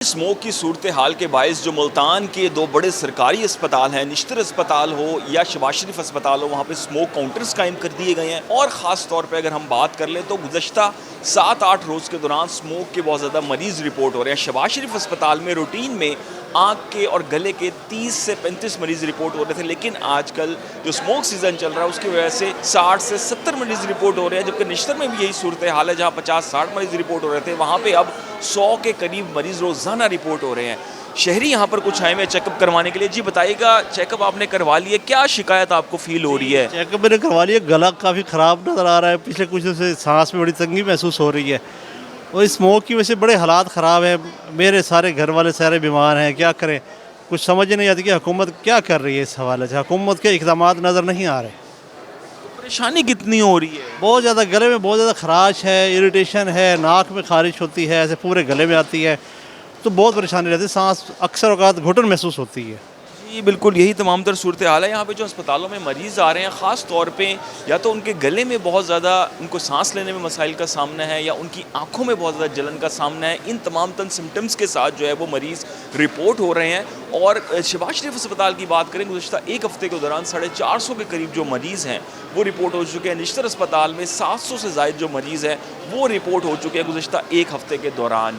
Smoke की सूरत हाल के बायस जो मुल्तान के दो बड़े सरकारी अस्पताल हैं, निश्तर अस्पताल हो या शबाज शरीफ अस्पताल हो, वहाँ पे स्मोक काउंटर्स कायम कर दिए गए हैं। और ख़ास तौर पे अगर हम बात कर लें तो गुज़श्ता 7-8 रोज़ के दौरान स्मोक के बहुत ज़्यादा मरीज़ रिपोर्ट हो रहे हैं। शबाज शरीफ अस्पताल में रूटीन में आँख के और गले के 30 से 35 मरीज़ रिपोर्ट हो रहे थे, लेकिन आजकल जो स्मोक सीज़न चल रहा है उसकी वजह से 60 से 70 मरीज़ रिपोर्ट हो रहे हैं। जबकि निश्तर में भी यही सूरत हाल है, जहाँ 50-60 मरीज़ रिपोर्ट हो रहे थे, वहाँ पे अब 100 के करीब मरीज़ रोज़ाना रिपोर्ट हो रहे हैं। शहरी यहाँ पर कुछ आए हुए चेकअप करवाने के लिए। जी बताइएगा, चेकअप आपने करवा लिया, क्या शिकायत आपको फील हो रही है? चेकअप मैंने करवा लिया, गला काफ़ी ख़राब नज़र आ रहा है, पिछले कुछ दिन से सांस में बड़ी तंगी महसूस हो रही है और इस स्मोक की वजह से बड़े हालात ख़राब हैं। मेरे सारे घर वाले सारे बीमार हैं, क्या करें, कुछ समझ नहीं आती कि हुकूमत क्या कर रही है इस हवाले से। हुकूमत के इक़दामात नज़र नहीं आ रहे। परेशानी कितनी हो रही है? बहुत ज़्यादा गले में बहुत ज़्यादा खराश है, इरिटेशन है, नाक में खारिश होती है, ऐसे पूरे गले में आती है, तो बहुत परेशानी रहती है। सांस अक्सर औक़ात घुटन महसूस होती है। जी बिल्कुल, यही तमाम तर सूरत हाल है। यहाँ पे जो अस्पतालों में मरीज़ आ रहे हैं, ख़ास तौर पे या तो उनके गले में बहुत ज़्यादा उनको सांस लेने में मसाइल का सामना है, या उनकी आंखों में बहुत ज़्यादा जलन का सामना है। इन तमाम तन सिम्टम्स के साथ जो है वो मरीज़ रिपोर्ट हो रहे हैं। और शबाज शरीफ अस्पताल की बात करें, गुज़श्ता एक हफ़्ते के दौरान 450 के करीब जो मरीज़ हैं वो रिपोर्ट हो चुके हैं। निश्तर अस्पताल में 700 से ज़ायद जो मरीज़ हैं वो रिपोर्ट हो चुके हैं गुज़श्ता एक हफ़्ते के दौरान।